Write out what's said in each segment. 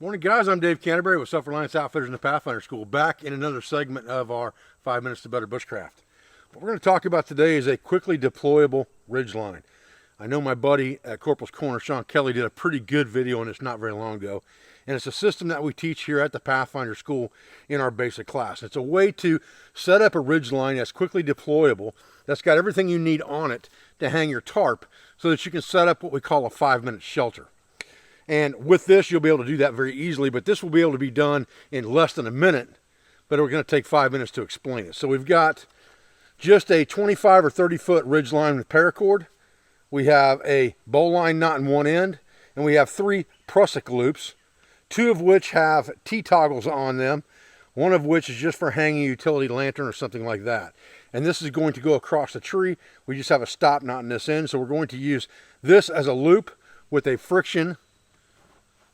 Morning guys, I'm Dave Canterbury with Self-Reliance Outfitters in the Pathfinder School, back in another segment of our 5 Minutes to Better Bushcraft. What we're going to talk about today is a quickly deployable Ridgeline. I know my buddy at Corporal's Corner, Sean Kelly, did a pretty good video on this not very long ago, and it's a system that we teach here at the Pathfinder School in our basic class. It's a way to set up a Ridgeline that's quickly deployable, that's got everything you need on it to hang your tarp so that you can set up what we call a 5-minute shelter. And with this, you'll be able to do that very easily, but this will be able to be done in less than a minute, but we're going to take 5 minutes to explain it. So we've got just a 25 or 30 foot Ridgeline with paracord. We have a bowline knot in one end, and we have 3 prusik loops, 2 of which have T-toggles on them, one of which is just for hanging a utility lantern or something like that. And this is going to go across the tree. We just have a stop knot in this end, so we're going to use this as a loop with a friction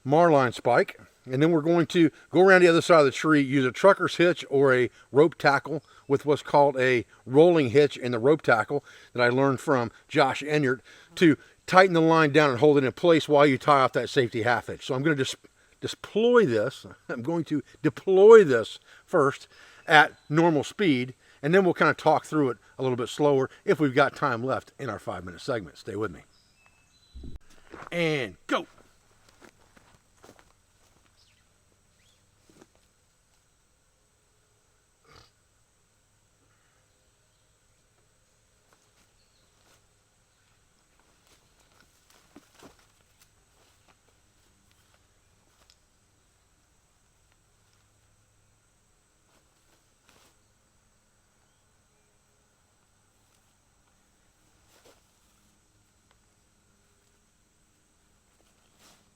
marline spike, and then we're going to go around the other side of the tree, use a trucker's hitch or a rope tackle with what's called a rolling hitch in the rope tackle that I learned from Josh Enyart to tighten the line down and hold it in place while you tie off that safety half hitch. So I'm going to deploy this. I'm going to deploy this first at normal speed, and then we'll kind of talk through it a little bit slower if we've got time left in our 5-minute segment. Stay with me. And go.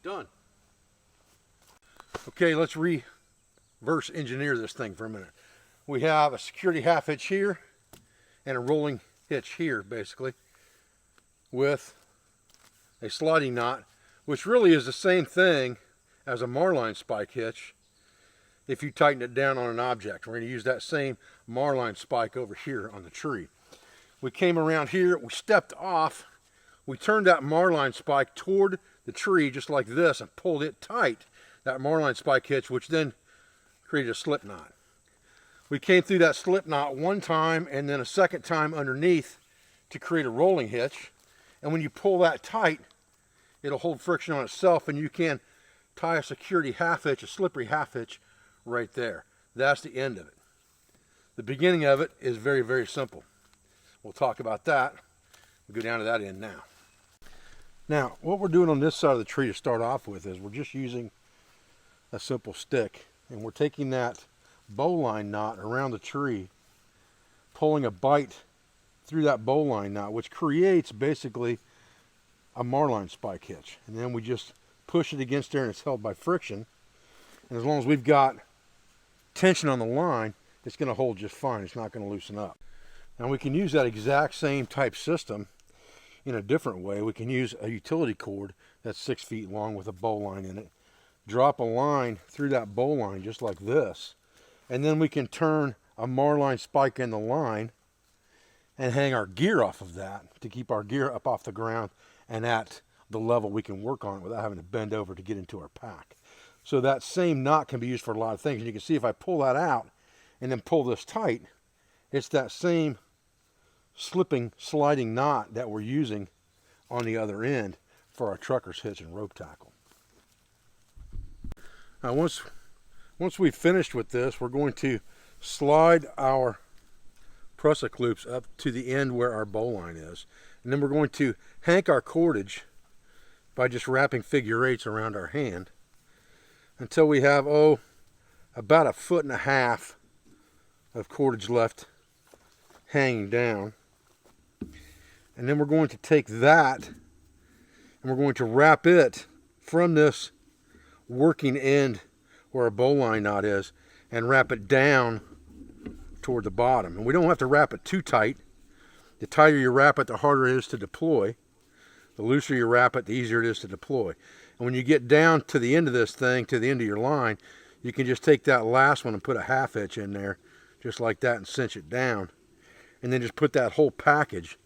Done. Okay, let's reverse engineer this thing for a minute. We have a security half hitch here and a rolling hitch here, basically, with a sliding knot, which really is the same thing as a marline spike hitch if you tighten it down on an object. We're going to use that same marline spike over here on the tree. We came around here, we stepped off, we turned that marline spike toward the tree just like this and pulled it tight, that marline spike hitch, which then created a slip knot. We came through that slip knot one time and then a second time underneath to create a rolling hitch, and when you pull that tight, it'll hold friction on itself, and you can tie a security half hitch, a slippery half hitch, right there. That's the end of it. The beginning of it is very, very simple. We'll talk about that. We'll go down to that end now. Now, what we're doing on this side of the tree to start off with is we're just using a simple stick, and we're taking that bowline knot around the tree, pulling a bite through that bowline knot, which creates basically a marline spike hitch. And then we just push it against there, and it's held by friction. And as long as we've got tension on the line, it's going to hold just fine. It's not going to loosen up. Now, we can use that exact same type system in a different way. We can use a utility cord that's 6 feet long with a bowline in it, drop a line through that bowline just like this, and then we can turn a marline spike in the line and hang our gear off of that to keep our gear up off the ground and at the level we can work on it without having to bend over to get into our pack. So that same knot can be used for a lot of things, and you can see if I pull that out and then pull this tight, it's that same sliding knot that we're using on the other end for our trucker's hitch and rope tackle. Now once we've finished with this, we're going to slide our prusik loops up to the end where our bowline is, and then we're going to hank our cordage by just wrapping figure 8s around our hand until we have about 1.5 feet of cordage left hanging down. And then we're going to take that and we're going to wrap it from this working end where our bowline knot is and wrap it down toward the bottom. And we don't have to wrap it too tight. The tighter you wrap it, the harder it is to deploy. The looser you wrap it, the easier it is to deploy. And when you get down to the end of this thing, to the end of your line, you can just take that last one and put a half hitch in there just like that and cinch it down. And then just put that whole package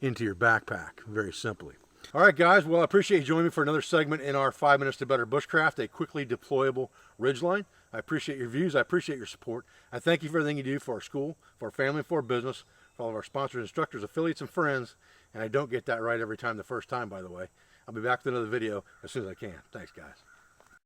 into your backpack very simply. All right, guys. Well, I appreciate you joining me for another segment in our 5 Minutes to Better Bushcraft, a quickly deployable Ridgeline. I appreciate your views. I appreciate your support. I thank you for everything you do for our school, for our family, for our business, for all of our sponsors, instructors, affiliates, and friends. And I don't get that right every time the first time, by the way. I'll be back with another video as soon as I can. Thanks, guys.